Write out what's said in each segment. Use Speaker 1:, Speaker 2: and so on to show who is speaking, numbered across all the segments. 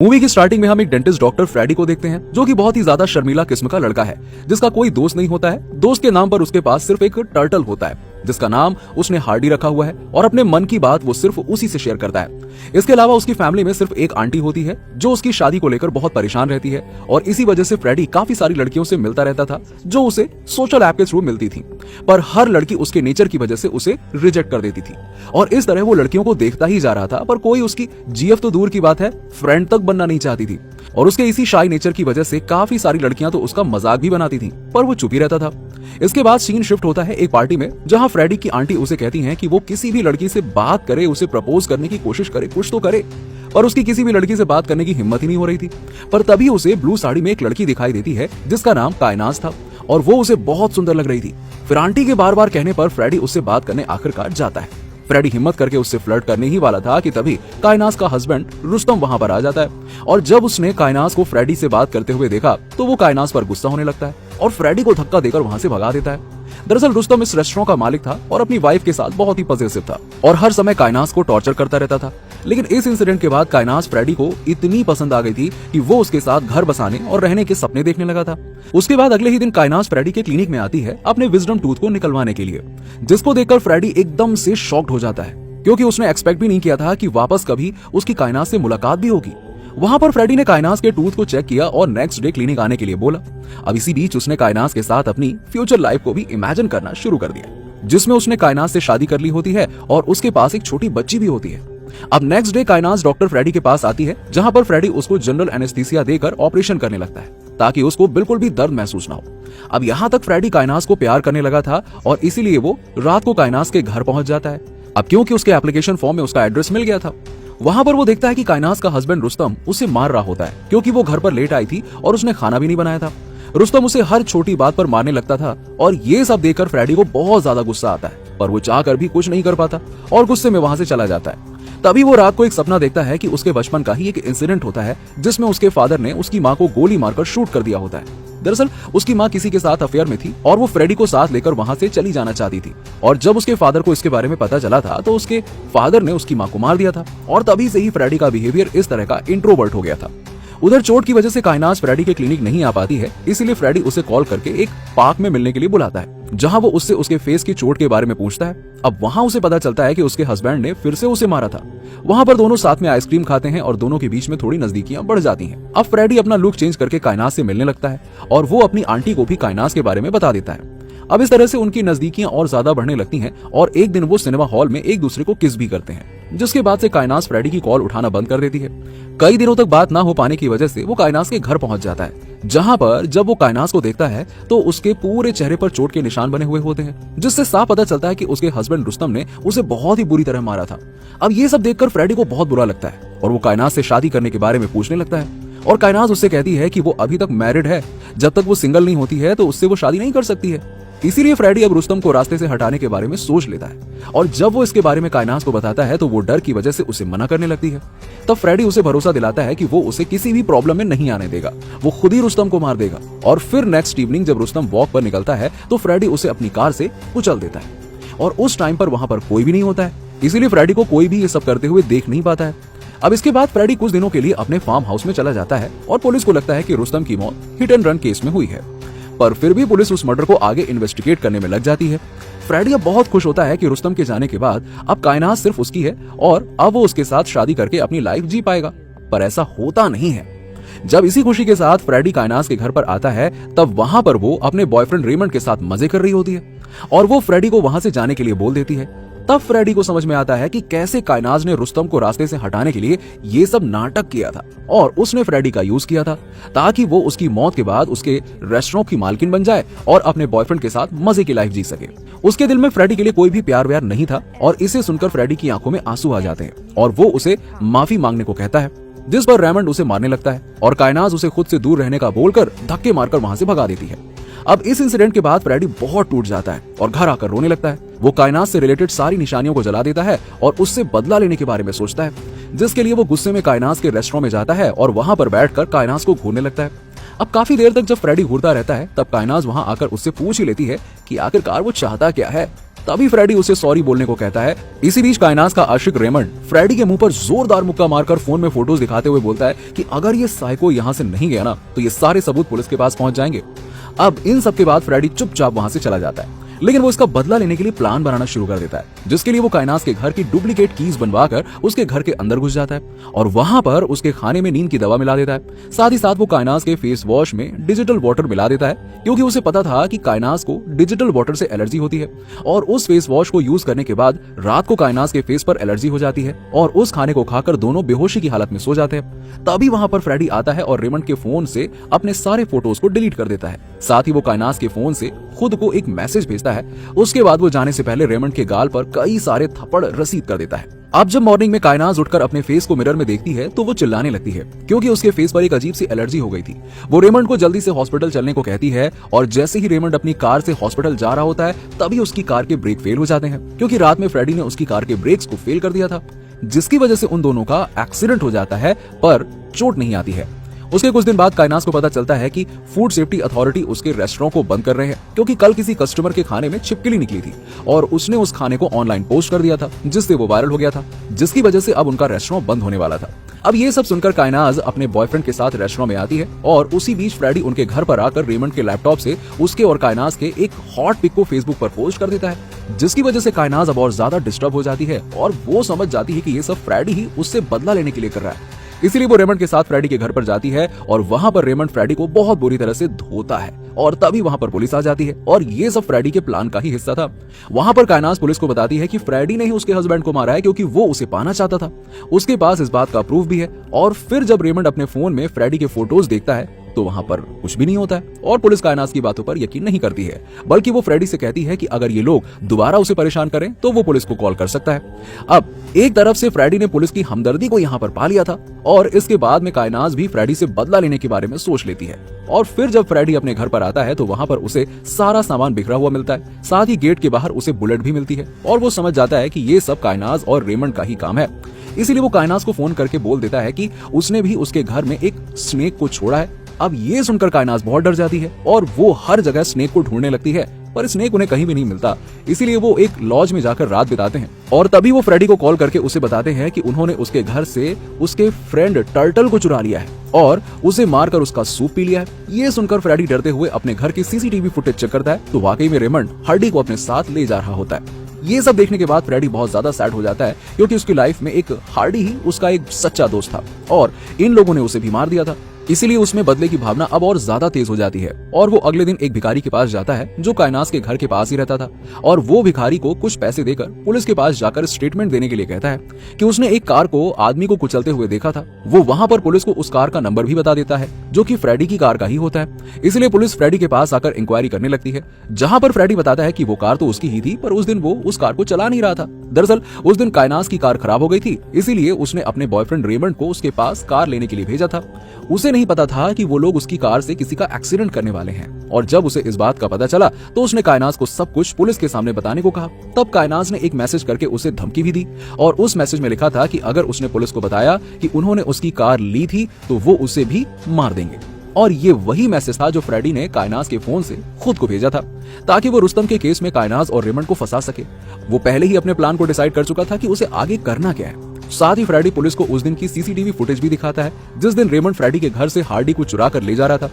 Speaker 1: Movie की starting में हम एक डेंटिस्ट डॉक्टर फ्रेडी को देखते हैं, जो कि बहुत ही ज्यादा शर्मीला किस्म का लड़का है, जिसका कोई दोस्त नहीं होता है। दोस्त के नाम पर उसके पास सिर्फ एक टर्टल होता है, जिसका नाम उसने हार्डी रखा हुआ है, और अपने मन की बात वो सिर्फ उसी से शेयर करता है। इसके अलावा उसकी फैमिली में सिर्फ एक आंटी होती है, जो उसकी शादी को लेकर बहुत परेशान रहती है, और इसी वजह से फ्रेडी काफी सारी लड़कियों से मिलता रहता था, जो उसे सोशल ऐप के थ्रू मिलती थी, पर हर लड़की उसके नेचर की वजह से उसे रिजेक्ट कर देती थी। और इस तरह वो लड़कियों को देखता ही जा रहा था, पर कोई उसकी जीएफ तो दूर की बात है, फ्रेंड तक बनना नहीं चाहती थी। और उसके इसी शाई नेचर की वजह से काफी सारी लड़कियां तो उसका मजाक भी बनाती थीं, पर वो चुप ही रहता था। इसके बाद सीन शिफ्ट होता है एक पार्टी में, जहां फ्रेडी की आंटी उसे कहती हैं कि वो किसी भी लड़की से बात करे, उसे प्रपोज करने की कोशिश करे, कुछ तो करे, पर उसकी किसी भी लड़की से बात करने की हिम्मत ही नहीं हो रही थी। पर तभी उसे ब्लू साड़ी में एक लड़की दिखाई देती है, जिसका नाम कायनाज था, और वो उसे बहुत सुंदर लग रही थी। फिर आंटी के बार बार कहने पर फ्रेडी उससे बात करने आखिरकार जाता है। फ्रेडी हिम्मत करके उससे फ्लर्ट करने ही वाला था कि तभी कायनाज का हस्बैंड रुस्तम वहां पर आ जाता है, और जब उसने कायनाज को फ्रेडी से बात करते हुए देखा तो वो कायनाज पर गुस्सा होने लगता है और फ्रेडी को धक्का देकर वहां से भगा देता है। दरअसल रुस्तम इस रेस्टोरेंट का मालिक था और अपनी वाइफ के साथ बहुत ही पॉजिटिव था और हर समय कायनाज को टॉर्चर करता रहता था। लेकिन इस इंसिडेंट के बाद कायनाज फ्रेडी को इतनी पसंद आ गई थी कि वो उसके साथ घर बसाने और रहने के सपने देखने लगा था। उसके बाद अगले ही दिन कायनाज फ्रेडी के क्लिनिक में आती है अपने विजडम टूथ को निकलवाने के लिए, जिसको देखकर फ्रेडी एकदम से शॉक्ड हो जाता है, क्योंकि उसने एक्सपेक्ट भी नहीं किया था कि वापस कभी उसकी कायनाज से मुलाकात भी होगी। वहां पर फ्रेडी ने कायनाज के टूथ को चेक किया और नेक्स्ट डे क्लिनिक आने के लिए बोला। अब इसी बीच उसने कायनाज के साथ अपनी फ्यूचर लाइफ को भी इमेजिन करना शुरू कर दिया, जिसमें उसने कायनाज से शादी कर ली होती है और उसके पास एक छोटी बच्ची भी होती है। अब नेक्स्ट डे कायनाज डॉक्टर फ्रेडी के पास आती है, जहां पर फ्रेडी उसको जनरल एनेस्थीसिया देकर ऑपरेशन करने लगता है, ताकि उसको बिल्कुल भी दर्द महसूस ना हो। अब यहाँ तक फ्रेडी कायनाज को प्यार करने लगा था और इसीलिए वो रात को कायनाज के घर पहुंच जाता है। अब क्योंकि उसके एप्लीकेशन फॉर्म में उसका एड्रेस मिल गया था, वहां पर वो देखता है कि कायनाज का हस्बैंड रुस्तम उसे मार रहा होता है, क्योंकि वो घर पर लेट आई थी और उसने खाना भी नहीं बनाया था। रुस्तम उसे हर छोटी बात पर मारने लगता था और ये सब देखकर फ्रेडी को बहुत ज्यादा गुस्सा आता है, पर वो चाहकर भी कुछ नहीं कर पाता और गुस्से में वहां से चला जाता है। तभी वो रात को एक सपना देखता है कि उसके बचपन का ही एक इंसिडेंट होता है, जिसमें उसके फादर ने उसकी माँ को गोली मारकर शूट कर दिया होता है। दरअसल उसकी माँ किसी के साथ अफेयर में थी और वो फ्रेडी को साथ लेकर वहां से चली जाना चाहती थी, और जब उसके फादर को इसके बारे में पता चला था तो उसके फादर ने उसकी माँ को मार दिया था, और तभी से ही फ्रेडी का बिहेवियर इस तरह का इंट्रोवर्ट हो गया था। उधर चोट की वजह से कायनाज फ्रेडी के क्लिनिक नहीं आ पाती है, इसीलिए फ्रेडी उसे कॉल करके एक पार्क में मिलने के लिए बुलाता है, जहां वो उससे उसके फेस की चोट के बारे में पूछता है। अब वहां उसे पता चलता है कि उसके हस्बैंड ने फिर से उसे मारा था। वहां पर दोनों साथ में आइसक्रीम खाते हैं और दोनों के बीच में थोड़ी नजदीकियां बढ़ जाती हैं। अब फ्रेडी अपना लुक चेंज करके कायनाज से मिलने लगता है और वो अपनी आंटी को भी कायनाज के बारे में बता देता है। अब इस तरह से उनकी नजदीकियां और ज्यादा बढ़ने लगती हैं और एक दिन वो सिनेमा हॉल में एक दूसरे को किस भी करते हैं, जिसके बाद से कायनाज फ्रेडी की कॉल उठाना बंद कर देती है। कई दिनों तक बात ना हो पाने की वजह से वो कायनाज के घर पहुंच जाता है, जहां पर जब वो कायनाज को देखता है तो उसके पूरे चेहरे पर चोट के निशान बने हुए होते हैं, जिससे साफ पता चलता है कि उसके हस्बैंड रुस्तम ने उसे बहुत ही बुरी तरह मारा था। अब ये सब देखकर फ्रेडी को बहुत बुरा लगता है और वो कायनाज से शादी करने के बारे में पूछने लगता है, और कायनाज उससे कहती है कि वो अभी तक मैरिड है, जब तक वो सिंगल नहीं होती है तो उससे वो शादी नहीं कर सकती है। इसीलिए फ्रेडी अब रुस्तम को रास्ते से हटाने के बारे में सोच लेता है, और जब वो इसके बारे में कायनाज को बताता है तो वो डर की वजह से उसे मना करने लगती है। तब फ्रेडी उसे भरोसा दिलाता है कि वो उसे किसी भी प्रॉब्लम में नहीं आने देगा, वो खुद ही रुस्तम को मार देगा। और फिर नेक्स्ट इवनिंग जब रुस्तम वॉक पर निकलता है तो फ्रेडी उसे अपनी कार से कुचल देता है, और उस टाइम पर वहां पर कोई भी नहीं होता है, इसीलिए फ्रेडी को कोई भी ये सब करते हुए देख नहीं पाता है। अब इसके बाद फ्रेडी कुछ दिनों के लिए अपने फार्म हाउस में चला जाता है और पुलिस को लगता है कि रुस्तम की मौत हिट एंड रन केस में हुई है, पर फिर भी पुलिस उस मर्डर को आगे इन्वेस्टिगेट करने में लग जाती है। फ्रेडी अब बहुत खुश होता है कि रुस्तम के जाने के बाद अब कायनाज सिर्फ उसकी है और अब वो उसके साथ शादी करके अपनी लाइफ जी पाएगा, पर ऐसा होता नहीं है। जब इसी खुशी के साथ फ्रेडी कायनाज के घर पर आता है, तब वहां पर वो अपने बॉयफ्रेंड रेमंड के साथ मजे कर रही होती है और वो फ्रेडी को वहां से जाने के लिए बोल देती है। तब फ्रेडी को समझ में आता है कि कैसे कायनाज ने रुस्तम को रास्ते से हटाने के लिए ये सब नाटक किया था और उसने फ्रेडी का यूज किया था, ताकि वो उसकी मौत के बाद उसके रेस्टोरेंट की मालकिन बन जाए और अपने बॉयफ्रेंड के साथ मजे की लाइफ जी सके। उसके दिल में फ्रेडी के लिए कोई भी प्यार व्यार नहीं था, और इसे सुनकर फ्रेडी की आंखों में आंसू आ जाते हैं और वो उसे माफी मांगने को कहता है, जिस पर रेमंड उसे मारने लगता है और कायनाज उसे खुद से दूर रहने का बोलकर धक्के मारकर वहां से भगा देती है। अब इस इंसिडेंट के बाद फ्रेडी बहुत टूट जाता है और घर आकर रोने लगता है। वो कायनाज से रिलेटेड सारी निशानियों को जला देता है और उससे बदला लेने के बारे में सोचता है, जिसके लिए वो गुस्से में कायनाज के रेस्टोरेंट में जाता है और वहां पर बैठकर कायनाज को घूरने लगता है। अब काफी देर तक जब फ्रेडी घूरता रहता है, तब कायनाज वहां आकर उससे पूछ ही लेती है कि आखिरकार वो चाहता क्या है। तभी फ्रेडी उसे सॉरी बोलने को कहता है। इसी बीच कायनास का आशिक रेमंड फ्रेडी के मुंह पर जोरदार मुक्का मारकर फोन में फोटोज दिखाते हुए बोलता है कि अगर ये साइको यहाँ से नहीं गया ना तो ये सारे सबूत पुलिस के पास पहुंच जाएंगे। अब इन सब के बाद फ्रेडी चुपचाप वहां से चला जाता है, लेकिन वो इसका बदला लेने के लिए प्लान बनाना शुरू कर देता है, जिसके लिए वो कायनास के घर की डुप्लीकेट कीज बनवाकर उसके घर के अंदर घुस जाता है और वहां पर उसके खाने में नींद की दवा मिला देता है। साथ ही साथ वो कायनास के फेस वॉश में डिजिटल वाटर मिला देता है, क्योंकि उसे पता था कि कायनास को डिजिटल वाटर से एलर्जी होती है और उस फेस वॉश को यूज करने के बाद रात को कायनास के फेस पर एलर्जी हो जाती है और उस खाने को खाकर दोनों बेहोशी की हालत में सो जाते हैं। तभी वहां पर फ्रेडी आता है और रेमंड के फोन से अपने सारे फोटोज को डिलीट कर देता है। साथ ही वो कायनास के फोन से खुद को एक मैसेज भेजता है। उसके बाद वो जाने से पहले रेमंड के गाल पर कई सारे थप्पड़ रसीद कर देता है। अब जब मॉर्निंग में कायनास उठकर अपने फेस को मिरर में देखती है तो वो चिल्लाने लगती है, क्योंकि उसके फेस पर एक अजीब सी एलर्जी हो गई थी। वो रेमंड को जल्दी से हॉस्पिटल चलने को कहती है और जैसे ही रेमंड अपनी कार से हॉस्पिटल जा रहा होता है तभी उसकी कार के ब्रेक फेल हो जाते हैं, क्योंकि रात में फ्रेडी ने उसकी कार के ब्रेक्स को फेल कर दिया था, जिसकी वजह से उन दोनों का एक्सीडेंट हो जाता है, पर चोट नहीं आती है। उसके कुछ दिन बाद कायनास को पता चलता है कि फूड सेफ्टी अथॉरिटी उसके रेस्टोरेंट को बंद कर रहे हैं, क्योंकि कल किसी कस्टमर के खाने में छिपकली निकली थी और उसने उस खाने को ऑनलाइन पोस्ट कर दिया था, जिससे वो वायरल हो गया था, जिसकी वजह से अब उनका रेस्टोरेंट बंद होने वाला था। अब ये सब सुनकर कायनास अपने बॉयफ्रेंड के साथ रेस्टोरेंट में आती है और उसी बीच फ्रेडी उनके घर पर आकर रेमंड के लैपटॉप से उसके और कायनास के एक हॉट पिक को फेसबुक पर पोस्ट कर देता है, जिसकी वजह से कायनास अब और ज्यादा डिस्टर्ब हो जाती है और वो समझ जाती है कि ये सब फ्रेडी ही उससे बदला लेने के लिए कर रहा है। इसीलिए वो रेमंड के साथ फ्रेडी के घर पर जाती है और वहां पर रेमंड फ्रेडी को बहुत बुरी तरह से धोता है और तभी वहां पर पुलिस आ जाती है और ये सब फ्रेडी के प्लान का ही हिस्सा था। वहां पर कायनास पुलिस को बताती है कि फ्रेडी ने ही उसके हस्बैंड को मारा है, क्योंकि वो उसे पाना चाहता था। उसके पास इस बात का प्रूफ भी है। और फिर जब रेमंड अपने फोन में फ्रेडी के फोटोज देखता है तो वहां पर कुछ भी नहीं होता है और पुलिस कायनास की बातों पर यकीन नहीं करती है, बल्कि वो फ्रेडी से कहती है कि अगर ये लोग दोबारा उसे परेशान करें तो वो पुलिस को कॉल कर सकता है। अब एक तरफ से फ्रेडी ने पुलिस की हमदर्दी को यहाँ पर पा लिया था और इसके बाद में कायनास भी फ्रेडी से बदला लेने के बारे में सोच लेती है। और फिर जब फ्रेडी अपने घर पर आता है तो वहां पर उसे सारा सामान बिखरा हुआ मिलता है, साथ ही गेट के बाहर उसे बुलेट भी मिलती है और वो समझ जाता है कि ये सब कायनास और रेमंड का ही काम है। इसीलिए वो कायनास को फोन करके बोल देता है कि उसने भी उसके घर में एक स्नेक को छोड़ा है। अब ये सुनकर कायनास बहुत डर जाती है और वो हर जगह स्नेक को ढूंढने लगती है, पर स्नेक उन्हें कहीं भी नहीं मिलता। इसीलिए वो एक लॉज में जाकर रात बिताते हैं और तभी वो फ्रेडी को कॉल करके उसे बताते हैं कि उन्होंने उसके घर से उसके फ्रेंड टर्टल को चुरा लिया है और उसे मारकर उसका सूप पी लिया है। ये सुनकर फ्रेडी डरते हुए अपने घर की सीसीटीवी फुटेज चेक करता है तो वाकई में रेमंड हार्डी को अपने साथ ले जा रहा होता है। ये सब देखने के बाद फ्रेडी बहुत ज्यादा सैड हो जाता है, क्योंकि उसकी लाइफ में एक हार्डी ही उसका एक सच्चा दोस्त था और इन लोगों ने उसे भी मार दिया था। इसीलिए उसमें बदले की भावना अब और ज्यादा तेज हो जाती है और वो अगले दिन एक भिखारी के पास जाता है जो कायनास के घर के पास ही रहता था और वो भिखारी को कुछ पैसे देकर पुलिस के पास जाकर स्टेटमेंट देने के लिए कहता है कि उसने एक कार को आदमी को कुचलते हुए देखा था। वो वहां पर पुलिस को उस कार का नंबर भी बता देता है जो कि फ्रेडी की कार का ही होता है। इसलिए पुलिस फ्रेडी के पास आकर इंक्वायरी करने लगती है, जहां पर फ्रेडी बताता है कि वो कार तो उसकी ही थी, पर उस दिन वो उस कार को चला नहीं रहा था। दरअसल उस दिन कायनास की कार खराब हो गई थी, इसीलिए उसने अपने बॉयफ्रेंड रेमंड को उसके पास कार लेने के लिए भेजा था। उसे नहीं पता था कि वो लोग उसकी कार से किसी का एक्सीडेंट करने वाले हैं और जब उसे इस बात का पता चला तो उसने कायनास को सब कुछ पुलिस के सामने बताने को कहा। तब कायनास ने एक मैसेज करके उसे धमकी भी दी और उस मैसेज में लिखा था कि अगर उसने पुलिस को बताया कि उन्होंने उसकी कार ली थी तो वो उसे भी मार देंगे। और ये वही मैसेज था जो फ्रेडी ने कायनास के फोन से खुद को भेजा था, ताकि वो रुस्तम के केस में कायनास और रेमंड को फंसा सके। वो पहले ही अपने प्लान को डिसाइड कर चुका था कि उसे आगे करना क्या है। साथ ही फ्रेडी पुलिस को उस दिन की सीसीटीवी फुटेज भी दिखाता है जिस दिन रेमंड फ्रेडी के घर से हार्डी को चुरा कर ले जा रहा था।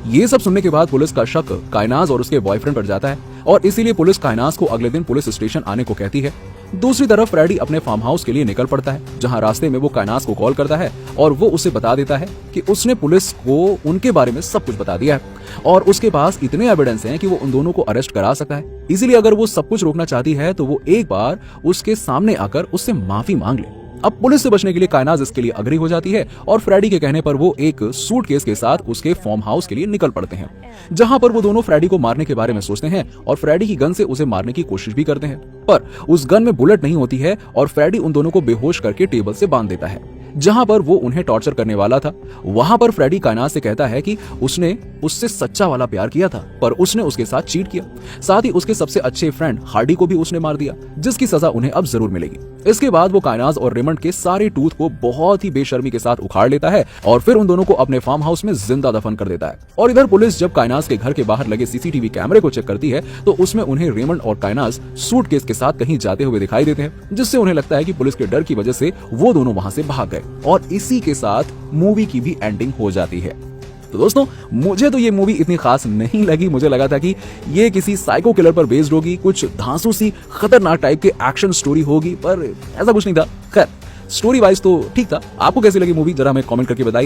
Speaker 1: ये सब सुनने के बाद पुलिस का शक कायनास और उसके बॉयफ्रेंड पर जाता है और इसीलिए पुलिस कायनास को अगले दिन पुलिस स्टेशन आने को कहती है। दूसरी तरफ फ्रेडी अपने फार्म हाउस के लिए निकल पड़ता है, जहां रास्ते में वो कायनास को कॉल करता है और वो उसे बता देता है कि उसने पुलिस को उनके बारे में सब कुछ बता दिया है और उसके पास इतने एविडेंस हैं कि वो उन दोनों को अरेस्ट करा सकता है। इसीलिए अगर वो सब कुछ रोकना चाहती है तो वो एक बार उसके सामने आकर उससे माफी मांग ले। अब पुलिस से बचने के लिए कायनास इसके लिए अग्री हो जाती है और फ्रेडी के कहने पर वो एक सूटकेस के साथ उसके फार्म हाउस के लिए निकल पड़ते हैं, जहां पर वो दोनों फ्रेडी को मारने के बारे में सोचते हैं और फ्रेडी की गन से उसे मारने की कोशिश भी करते हैं, पर उस गन में बुलेट नहीं होती है और फ्रेडी उन दोनों को बेहोश करके टेबल से बांध देता है जहां पर वो उन्हें टॉर्चर करने वाला था। वहां पर फ्रेडी कायनास से कहता है कि उसने उससे सच्चा वाला प्यार किया था, पर उसने उसके साथ चीट किया। साथ ही उसके सबसे अच्छे फ्रेंड हार्डी को भी उसने मार दिया, जिसकी सजा उन्हें अब जरूर मिलेगी। इसके बाद वो कायनाज और रेमंड के सारे टूथ को बहुत ही बेशर्मी के साथ उखाड़ लेता है और फिर उन दोनों को अपने फार्म हाउस में जिंदा दफन कर देता है। और इधर पुलिस जब कायनाज के घर के बाहर लगे सीसीटीवी कैमरे को चेक करती है तो उसमें उन्हें रेमंड और कायनाज सूटकेस के साथ कहीं जाते हुए दिखाई देते हैं, जिससे उन्हें लगता है कि पुलिस के डर की वजह से वो दोनों वहां से भाग गए। और इसी के साथ मूवी की भी एंडिंग हो जाती है। तो दोस्तों, मुझे तो ये मूवी इतनी खास नहीं लगी। मुझे लगा था कि ये किसी साइको किलर पर बेस्ड होगी, कुछ धांसू सी खतरनाक टाइप के एक्शन स्टोरी होगी, पर ऐसा कुछ नहीं था। खैर, स्टोरी वाइज तो ठीक था। आपको कैसी लगी मूवी, जरा हमें कमेंट करके बताइए।